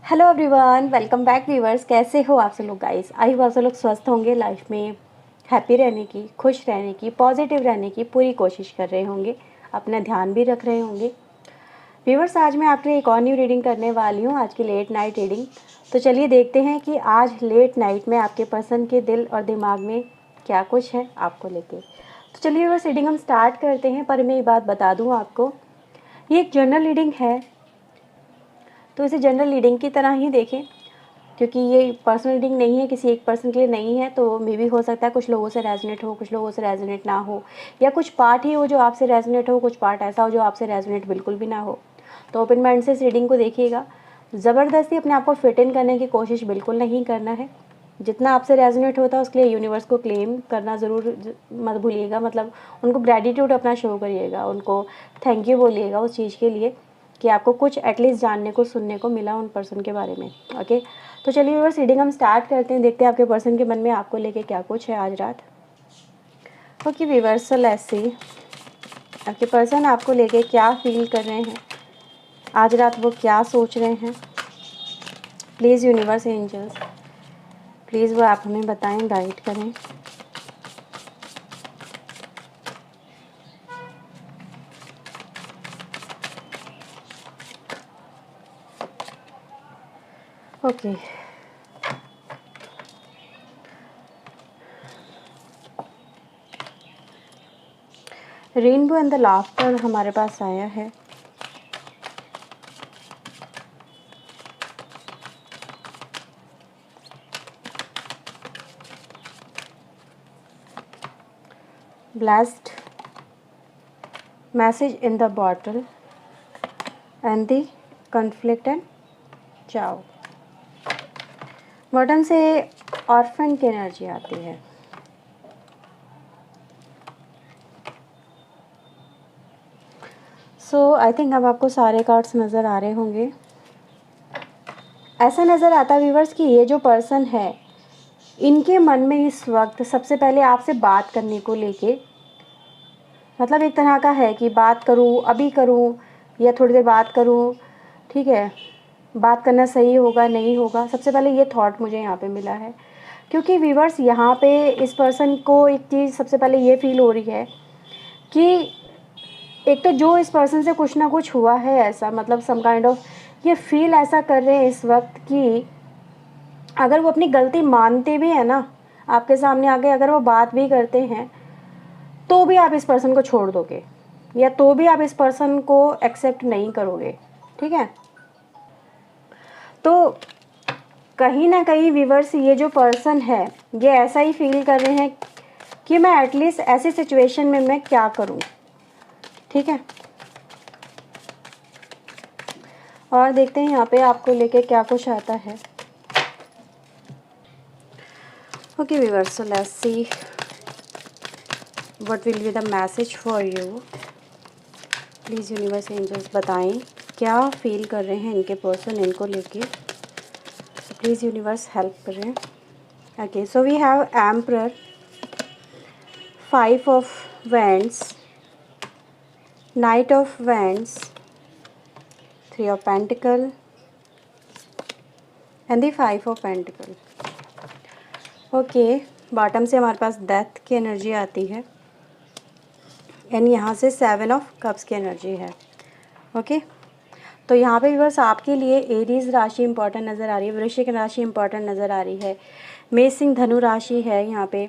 Hello everyone, welcome back viewers. कैसे हो आप सब लोग गाइस? आई होप आप सब लोग स्वस्थ होंगे, लाइफ में हैप्पी रहने की, खुश रहने की, पॉजिटिव रहने की पूरी कोशिश कर रहे होंगे, अपना ध्यान भी रख रहे होंगे। व्यूवर्स, आज मैं आपके लिए एक और न्यू रीडिंग करने वाली हूँ, आज की लेट नाइट रीडिंग। तो चलिए देखते हैं कि आज लेट नाइट में आपके पर्सन के दिल और दिमाग में क्या कुछ है आपको लेके। तो चलिए व्यूवर्स, रीडिंग हम स्टार्ट करते हैं। पर मैं एक बात बता दूँ आपको, ये एक जनरल रीडिंग है, तो इसे जनरल रीडिंग की तरह ही देखें, क्योंकि ये पर्सनल रीडिंग नहीं है, किसी एक पर्सन के लिए नहीं है। तो मे भी हो सकता है कुछ लोगों से रेजोनेट हो, कुछ लोगों से रेजोनेट ना हो, या कुछ पार्ट ही हो जो आपसे रेजोनेट हो, कुछ पार्ट ऐसा हो जो आपसे रेजोनेट बिल्कुल भी ना हो। तो ओपन माइंड से इस रीडिंग को देखिएगा। ज़बरदस्ती अपने आप को फिट इन करने की कोशिश बिल्कुल नहीं करना है। जितना आपसे रेजोनेट होता है उसके लिए यूनिवर्स को क्लेम करना ज़रूर मत भूलिएगा। मतलब उनको ग्रेटिट्यूड अपना शो करिएगा, उनको थैंक यू बोलिएगा उस चीज़ के लिए कि आपको कुछ एटलीस्ट जानने को, सुनने को मिला उन पर्सन के बारे में। ओके, तो चलिए व्यूअर्स, रीडिंग हम स्टार्ट करते हैं। देखते हैं आपके पर्सन के मन में आपको लेके क्या कुछ है आज रात। ओके व्यूअर्स, सो लेट्स सी आपके पर्सन आपको लेके क्या फील कर रहे हैं आज रात, वो क्या सोच रहे हैं। प्लीज़ यूनिवर्स, एंजल्स, प्लीज़ वो आप हमें बताएं, गाइड करें। Okay, rainbow and the laughter हमारे पास आया है। Blast, message in the bottle and the conflict and चाओ। बॉटम से ऑर्फन की एनर्जी आती है। सो आई थिंक अब आपको सारे कार्ड्स नज़र आ रहे होंगे। ऐसा नज़र आता है व्यूवर्स कि ये जो पर्सन है, इनके मन में इस वक्त सबसे पहले आपसे बात करने को लेके, मतलब एक तरह का है कि बात करूँ, अभी करूँ या थोड़ी देर बात करूँ, ठीक है, बात करना सही होगा नहीं होगा। सबसे पहले ये थॉट मुझे यहाँ पे मिला है, क्योंकि व्यूवर्स यहाँ पे इस पर्सन को एक चीज़ सबसे पहले ये फील हो रही है कि एक तो जो इस पर्सन से कुछ ना कुछ हुआ है ऐसा, मतलब सम काइंड ऑफ ये फील ऐसा कर रहे हैं इस वक्त कि अगर वो अपनी गलती मानते भी हैं ना, आपके सामने आके अगर वो बात भी करते हैं, तो भी आप इस पर्सन को छोड़ दोगे, या तो भी आप इस पर्सन को एक्सेप्ट नहीं करोगे। ठीक है, तो कहीं ना कहीं व्यूवर्स, ये जो पर्सन है ये ऐसा ही फील कर रहे हैं कि मैं एटलीस्ट ऐसी सिचुएशन में मैं क्या करूं। ठीक है, और देखते हैं यहाँ पे आपको लेके क्या कुछ आता है। Okay viewers, so let's see what will be the message for you. Please universe, angels बताएं क्या फील कर रहे हैं इनके पर्सन इनको लेके। प्लीज़ यूनिवर्स हेल्प करें। Okay, so we have emperor, 5 of wands, knight of wands, 3 of pentacle and the 5 of pentacle. Okay, bottom से हमारे पास डेथ की एनर्जी आती है एंड यहाँ से 7 ऑफ कप्स की एनर्जी है। ओके, तो यहाँ पे व्यूअर्स आपके लिए एरीज राशि इंपॉर्टेंट नज़र आ रही है, वृश्चिक राशि इंपॉर्टेंट नज़र आ रही है, मेष सिंह धनु राशि है, यहाँ पे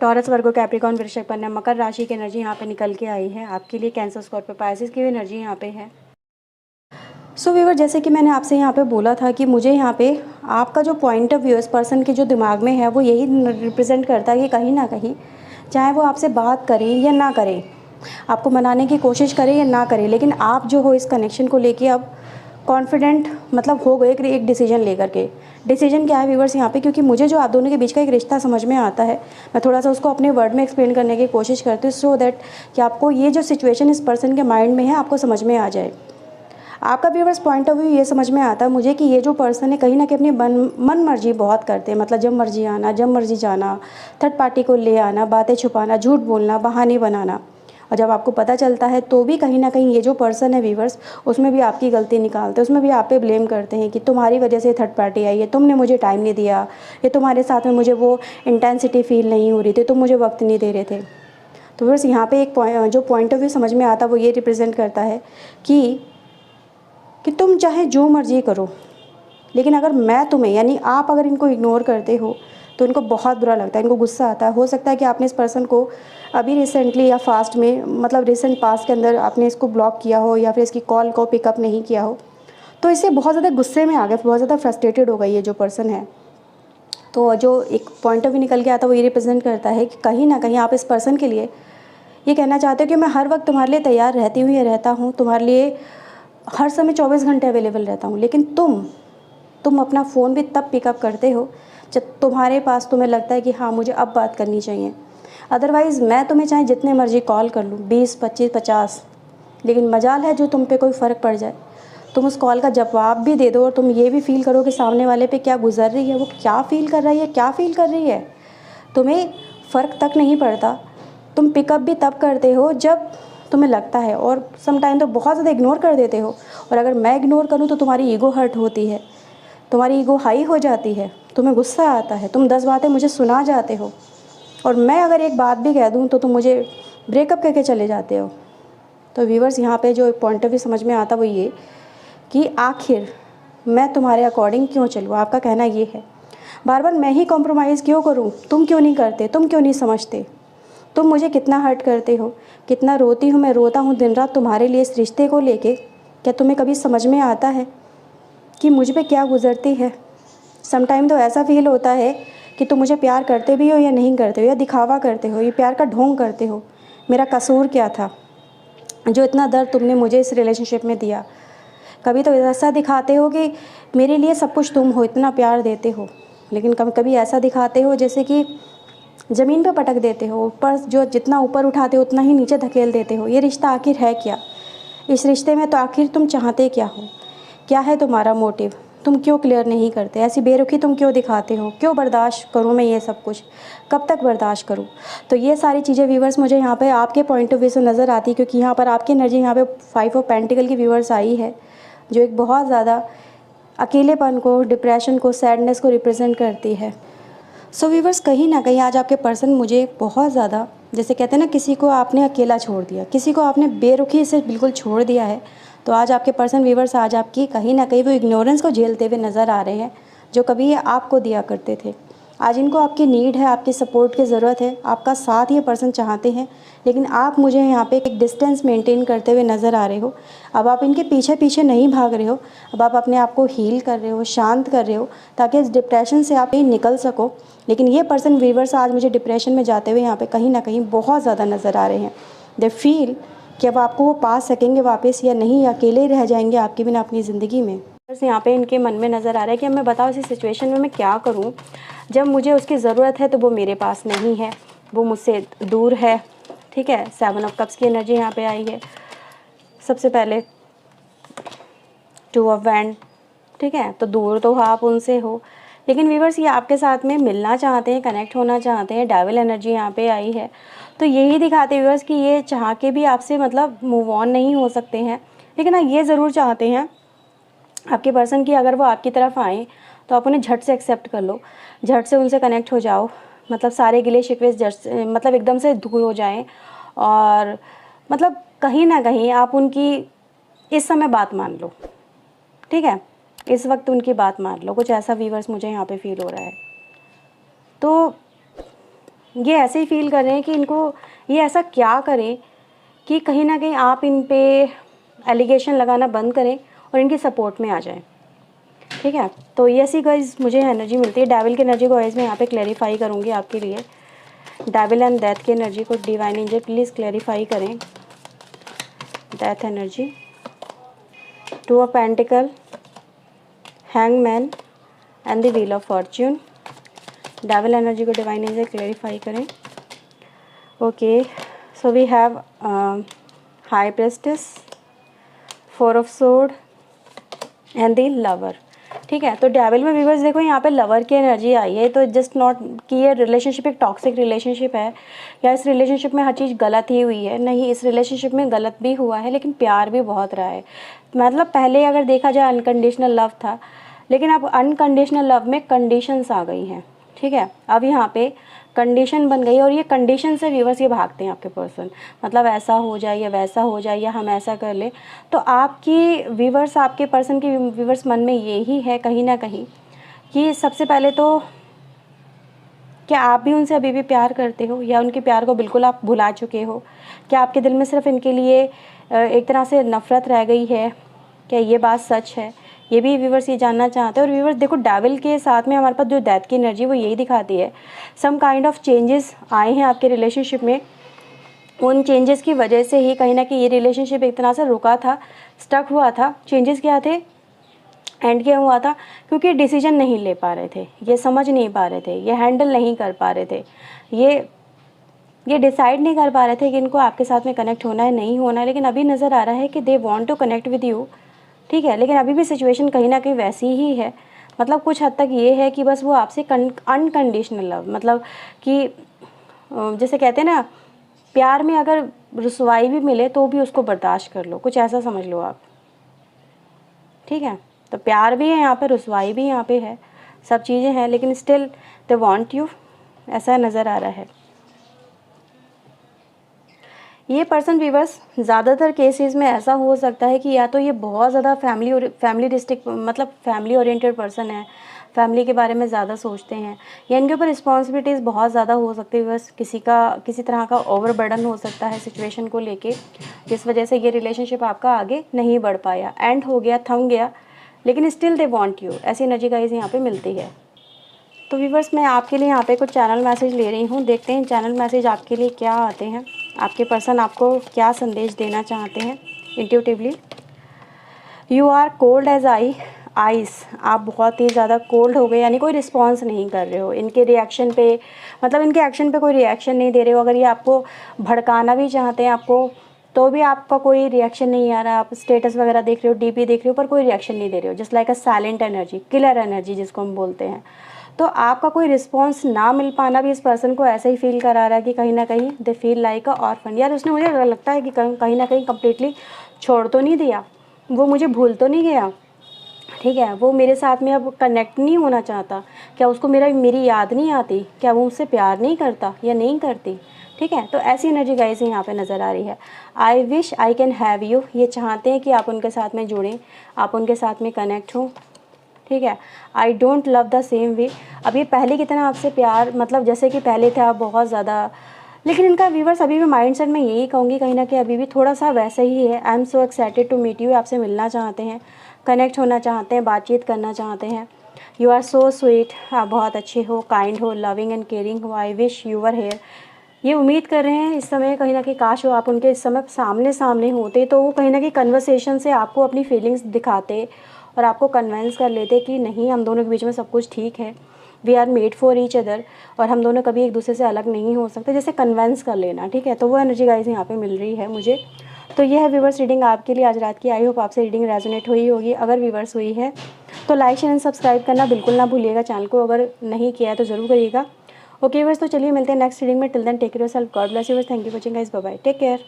टॉरस वर्गो कैप्रिकॉर्न वृश्चिक कन्या मकर राशि की एनर्जी यहाँ पे निकल के आई है। आपके लिए कैंसर स्कॉर्पियो पाइसेस की भी एनर्जी यहाँ पे है। सो व्यूअर, जैसे कि मैंने आपसे यहाँ पे बोला था कि मुझे यहाँ पे आपका जो पॉइंट ऑफ व्यू इस पर्सन के जो दिमाग में है वो यही रिप्रेजेंट करता है कि कहीं ना कहीं चाहे वो आपसे बात करें या ना करें, आपको मनाने की कोशिश करें या ना करें, लेकिन आप जो हो इस कनेक्शन को लेके अब कॉन्फिडेंट मतलब हो गए एक डिसीजन लेकर के। डिसीजन क्या है व्यूवर्स यहाँ पे, क्योंकि मुझे जो आप दोनों के बीच का एक रिश्ता समझ में आता है, मैं थोड़ा सा उसको अपने वर्ड में एक्सप्लेन करने की कोशिश करती हूँ, सो दैट कि आपको ये जो सिचुएशन इस पर्सन के माइंड में है आपको समझ में आ जाए। आपका व्यूवर्स पॉइंट ऑफ व्यू ये समझ में आता है मुझे कि ये जो पर्सन है कहीं ना कहीं अपनी मन मर्जी बहुत करते हैं, मतलब जब मर्जी आना, जब मर्जी जाना, थर्ड पार्टी को ले आना, बातें छुपाना, झूठ बोलना, बहाने बनाना, और जब आपको पता चलता है तो भी कहीं ना कहीं ये जो पर्सन है व्यूअर्स, उसमें भी आपकी गलती निकालते हैं, उसमें भी आप पे ब्लेम करते हैं कि तुम्हारी वजह से थर्ड पार्टी आई है, तुमने मुझे टाइम नहीं दिया, या तुम्हारे साथ में मुझे वो इंटेंसिटी फील नहीं हो रही थी, तुम मुझे वक्त नहीं दे रहे थे। तो व्यूअर्स यहाँ पे एक जो पॉइंट ऑफ व्यू समझ में आता है वो ये रिप्रेजेंट करता है कि तुम चाहे जो मर्जी करो, लेकिन अगर मैं तुम्हें यानी आप अगर इनको इग्नोर करते हो तो इनको बहुत बुरा लगता है, इनको गुस्सा आता है। हो सकता है कि आपने इस पर्सन को अभी रिसेंटली या फास्ट में मतलब रिसेंट पास्ट के अंदर आपने इसको ब्लॉक किया हो या फिर इसकी कॉल को पिकअप नहीं किया हो, तो इससे बहुत ज़्यादा गुस्से में आ गए, बहुत ज़्यादा फ्रस्ट्रेटेड हो गई ये जो पर्सन है। तो जो एक पॉइंट ऑफ व्यू निकल के आता है वो ये रिप्रेजेंट करता है कि कहीं ना कहीं आप इस पर्सन के लिए ये कहना चाहते हो कि मैं हर वक्त तुम्हारे लिए तैयार रहती हूँ या रहता हूँ, तुम्हारे लिए हर समय 24 घंटे अवेलेबल रहता हूँ, लेकिन तुम अपना फ़ोन भी तब पिकअप करते हो जब तुम्हें लगता है कि हाँ मुझे अब बात करनी चाहिए। अदरवाइज़ मैं तुम्हें चाहे जितने मर्जी कॉल कर लूँ, 20, 25, 50, लेकिन मजाल है जो तुम पे कोई फ़र्क पड़ जाए, तुम उस कॉल का जवाब भी दे दो और तुम ये भी फील करो कि सामने वाले पे क्या गुजर रही है, वो क्या फ़ील कर रही है, क्या फ़ील कर रही है, तुम्हें फ़र्क तक नहीं पड़ता। तुम पिकअप भी तब करते हो जब तुम्हें लगता है, और सम टाइम तो बहुत ज़्यादा इग्नोर कर देते हो। और अगर मैं इग्नोर करूँ तो तुम्हारी ईगो हर्ट होती है, तुम्हारी ईगो हाई हो जाती है, तुम्हें गुस्सा आता है, तुम 10 बातें मुझे सुना जाते हो, और मैं अगर एक बात भी कह दूँ तो तुम मुझे ब्रेकअप करके चले जाते हो। तो व्यूवर्स यहाँ पे जो पॉइंट ऑफ व्यू समझ में आता वो ये कि आखिर मैं तुम्हारे अकॉर्डिंग क्यों चलूँ, आपका कहना ये है। बार बार मैं ही कॉम्प्रोमाइज़ क्यों करूँ, तुम क्यों नहीं करते, तुम क्यों नहीं समझते, तुम मुझे कितना हर्ट करते हो, कितना रोती हूँ मैं, रोता हूँ दिन रात तुम्हारे लिए इस रिश्ते को लेके। क्या तुम्हें कभी समझ में आता है कि मुझ पे क्या गुजरती है? सम टाइम तो ऐसा फील होता है कि तुम मुझे प्यार करते भी हो या नहीं करते हो, या दिखावा करते हो, ये प्यार का ढोंग करते हो। मेरा कसूर क्या था जो इतना दर्द तुमने मुझे इस रिलेशनशिप में दिया? कभी तो ऐसा दिखाते हो कि मेरे लिए सब कुछ तुम हो, इतना प्यार देते हो, लेकिन कभी कभी ऐसा दिखाते हो जैसे कि ज़मीन पे पटक देते हो, ऊपर जो जितना ऊपर उठाते हो उतना ही नीचे धकेल देते हो। ये रिश्ता आखिर है क्या? इस रिश्ते में तो आखिर तुम चाहते क्या हो? क्या है तुम्हारा मोटिव? तुम क्यों क्लियर नहीं करते? ऐसी बेरुखी तुम क्यों दिखाते हो? क्यों बर्दाश्त करूँ मैं ये सब कुछ? कब तक बर्दाश्त करूँ? तो ये सारी चीज़ें व्यूवर्स मुझे यहाँ पे आपके पॉइंट ऑफ व्यू से नज़र आती है, क्योंकि यहाँ पर आपकी एनर्जी यहाँ पे 5 ऑफ पेंटिकल की व्यूवर्स आई है, जो एक बहुत ज़्यादा अकेलेपन को, डिप्रेशन को, सैडनेस को रिप्रेजेंट करती है। सो व्यूवर्स कहीं ना कहीं आज आपके पर्सन मुझे बहुत ज़्यादा, जैसे कहते हैं ना, किसी को आपने अकेला छोड़ दिया, किसी को आपने बेरुखी से बिल्कुल छोड़ दिया है, तो आज आपके पर्सन व्यूवर्स आज आपकी कहीं ना कहीं वो इग्नोरेंस को झेलते हुए नज़र आ रहे हैं जो कभी ये आपको दिया करते थे। आज इनको आपकी नीड है, आपकी सपोर्ट की ज़रूरत है, आपका साथ ये पर्सन चाहते हैं, लेकिन आप मुझे यहाँ पे एक डिस्टेंस मेंटेन करते हुए नज़र आ रहे हो। अब आप इनके पीछे पीछे नहीं भाग रहे हो, अब आप अपने आप को हील कर रहे हो, शांत कर रहे हो, ताकि इस डिप्रेशन से आप निकल सको। लेकिन ये पर्सन व्यूवर्स आज मुझे डिप्रेशन में जाते हुए यहाँ पे कहीं ना कहीं बहुत ज़्यादा नज़र आ रहे हैं। दे फील कि अब आपको वो पा सकेंगे वापस या नहीं, या अकेले ही रह जाएंगे आपके बिना अपनी ज़िंदगी में। बस यहाँ पे इनके मन में नज़र आ रहा है कि अब मैं बताओ इस सिचुएशन में मैं क्या करूँ, जब मुझे उसकी ज़रूरत है तो वो मेरे पास नहीं है, वो मुझसे दूर है। ठीक है, 7 ऑफ कप्स की एनर्जी यहाँ पे आई है। सबसे पहले 2 ऑफ वैंड, ठीक है, तो दूर तो आप उनसे हो, लेकिन व्यूवर्स ये आपके साथ में मिलना चाहते हैं, कनेक्ट होना चाहते हैं। डेविल एनर्जी यहाँ पे आई है, तो यही दिखाते व्यूवर्स कि ये चाह के भी आपसे मतलब मूव ऑन नहीं हो सकते हैं, लेकिन हाँ ये ज़रूर चाहते हैं आपके पर्सन की अगर वो आपकी तरफ आएँ तो आप उन्हें झट से एक्सेप्ट कर लो, झट से उनसे कनेक्ट हो जाओ, मतलब सारे गिले शिकवे झट से मतलब एकदम से दूर हो जाएं, और मतलब कहीं ना कहीं आप उनकी इस समय बात मान लो। ठीक है, इस वक्त उनकी बात मान लो, कुछ ऐसा व्यूवर्स मुझे यहाँ पे फील हो रहा है। तो ये ऐसे ही फील कर रहे हैं कि इनको ये ऐसा क्या करें कि कहीं ना कहीं आप इन पे एलिगेशन लगाना बंद करें और इनकी सपोर्ट में आ जाएं। ठीक है, तो ये ऐसी गाइस मुझे एनर्जी मिलती है। डेविल की एनर्जी को गाइस मैं यहाँ पे क्लैरिफाई करूँगी आपके लिए। डेविल एंड डेथ की एनर्जी को डिवाइन एंजल प्लीज़ क्लैरिफाई करें। Death energy, 2 of pentacle, hangman and the wheel of fortune. Devil energy को डिवाइन एंजल क्लैरिफाई करें। Okay, so we have high priestess, 4 of sword and the lover. ठीक है। तो devil में viewers देखो यहाँ पे लवर की एनर्जी आई है, तो जस्ट नॉट कि ये रिलेशनशिप एक टॉक्सिक रिलेशनशिप है या इस रिलेशनशिप में हर चीज़ गलत ही हुई है, नहीं, इस रिलेशनशिप में गलत भी हुआ है लेकिन प्यार भी बहुत रहा है। मतलब पहले अगर देखा जाए अनकंडीशनल लव था, लेकिन अब अनकंडीशनल लव में कंडीशंस आ गई हैं, ठीक है। अब यहाँ पे कंडीशन बन गई और ये कंडीशन से व्यूअर्स ये भागते हैं आपके पर्सन, मतलब ऐसा हो जाए या वैसा हो जाए या हम ऐसा कर ले। तो आपकी व्यूअर्स, आपके पर्सन की व्यूअर्स मन में यही है कहीं ना कहीं कि सबसे पहले तो क्या आप भी उनसे अभी भी प्यार करते हो या उनके प्यार को बिल्कुल आप भुला चुके हो? क्या आपके दिल में सिर्फ इनके लिए एक तरह से नफ़रत रह गई है? क्या ये बात सच है? ये भी व्यूवर्स ये जानना चाहते हैं। और व्यूवर्स देखो डेविल के साथ में हमारे पास जो डेथ की एनर्जी वो यही दिखाती है, सम काइंड ऑफ चेंजेस आए हैं आपके रिलेशनशिप में। उन चेंजेस की वजह से ही कहीं ना कहीं ये रिलेशनशिप एक तरह से रुका था, स्टक हुआ था। चेंजेस क्या थे, एंड क्या हुआ था, क्योंकि डिसीजन नहीं ले पा रहे थे, ये समझ नहीं पा रहे थे, ये हैंडल नहीं कर पा रहे थे, ये डिसाइड नहीं कर पा रहे थे कि इनको आपके साथ में कनेक्ट होना है नहीं होना है। लेकिन अभी नज़र आ रहा है कि they want to connect with you, ठीक है। लेकिन अभी भी सिचुएशन कहीं ना कहीं वैसी ही है, मतलब कुछ हद तक ये है कि बस वो आपसे अनकंडीशनल लव, मतलब कि जैसे कहते हैं ना, प्यार में अगर रुसवाई भी मिले तो भी उसको बर्दाश्त कर लो, कुछ ऐसा समझ लो आप, ठीक है। तो प्यार भी है यहाँ पे, रुसवाई भी यहाँ पे है, सब चीज़ें हैं, लेकिन स्टिल दे वांट यू, ऐसा नज़र आ रहा है। ये पर्सन व्यूअर्स ज़्यादातर केसेस में ऐसा हो सकता है कि या तो ये बहुत ज़्यादा फैमिली डिस्ट्रिक्ट, मतलब फैमिली ओरिएंटेड पर्सन है, फैमिली के बारे में ज़्यादा सोचते हैं, या इनके ऊपर रिस्पॉन्सिबिलिटीज़ बहुत ज़्यादा हो सकती है, बस किसी तरह का ओवरबर्डन हो सकता है सिचुएशन को लेके, जिस वजह से ये रिलेशनशिप आपका आगे नहीं बढ़ पाया, एंड हो गया, थम गया, लेकिन स्टिल दे वांट यू, ऐसी एनर्जी गाइस यहाँ पे मिलती है। तो व्यूअर्स मैं आपके लिए यहाँ पे कुछ चैनल मैसेज ले रही हूँ, देखते हैं चैनल मैसेज आपके लिए क्या आते हैं, आपके पर्सन आपको क्या संदेश देना चाहते हैं intuitively. You are cold as ice, आप बहुत ही ज़्यादा कोल्ड हो गए, यानी कोई रिस्पॉन्स नहीं कर रहे हो इनके रिएक्शन पे, मतलब इनके एक्शन पे कोई रिएक्शन नहीं दे रहे हो। अगर ये आपको भड़काना भी चाहते हैं आपको, तो भी आपका कोई रिएक्शन नहीं आ रहा, आप स्टेटस वगैरह देख रहे हो, डीपी देख रहे हो, पर कोई रिएक्शन नहीं दे रहे हो, just like a silent energy, killer energy जिसको हम बोलते हैं। तो आपका कोई रिस्पॉन्स ना मिल पाना भी इस पर्सन को ऐसे ही फील करा रहा है कि कहीं ना कहीं they feel like a orphan, यार उसने मुझे लगता है कि कहीं ना कहीं कम्प्लीटली छोड़ तो नहीं दिया, वो मुझे भूल तो नहीं गया, ठीक है, वो मेरे साथ में अब कनेक्ट नहीं होना चाहता, क्या उसको मेरी याद नहीं आती, क्या वो मुझसे प्यार नहीं करता या नहीं करती, ठीक है। तो ऐसी एनर्जी गाइस यहाँ पे नज़र आ रही है। I wish I can have you, ये चाहते हैं कि आप उनके साथ में जुड़ें, आप उनके साथ में कनेक्ट हों, ठीक है। I don't love the same way, अब ये पहले कितना आपसे प्यार, मतलब जैसे कि पहले थे आप बहुत ज़्यादा, लेकिन इनका व्यूवर्स अभी भी माइंडसेट में यही कहूँगी कहीं ना कहीं अभी भी थोड़ा सा वैसे ही है। I am so excited to meet you, आपसे मिलना चाहते हैं, कनेक्ट होना चाहते हैं, बातचीत करना चाहते हैं। यू आर सो स्वीट, आप बहुत अच्छे हो, काइंड हो, लविंग एंड केयरिंग हो। I wish you were here, ये उम्मीद कर रहे हैं इस समय कहीं ना कहीं काश हो आप उनके इस समय सामने सामने होते, तो वो कहीं ना कहीं कन्वर्सेशन से आपको अपनी फीलिंग्स दिखाते और आपको कन्विंस कर लेते कि नहीं, हम दोनों के बीच में सब कुछ ठीक है, we are made for each other, और हम दोनों कभी एक दूसरे से अलग नहीं हो सकते, जैसे कन्विंस कर लेना, ठीक है। तो वो एनर्जी गाइस यहाँ पे मिल रही है मुझे। तो ये है व्यूवर्स रीडिंग आपके लिए आज रात की। आई होप आपसे रीडिंग रेजोनेट हुई होगी। अगर व्यूवर्स हुई है तो लाइक शेयर एंड सब्सक्राइब करना बिल्कुल ना भूलिएगा, चैनल को अगर नहीं किया है तो ज़रूर करिएगा। ओके व्यूवर्स, तो चलिए मिलते हैं नेक्स्ट रीडिंग में। Till then take care yourself, God bless you, thank you for watching guys, bye bye, take care.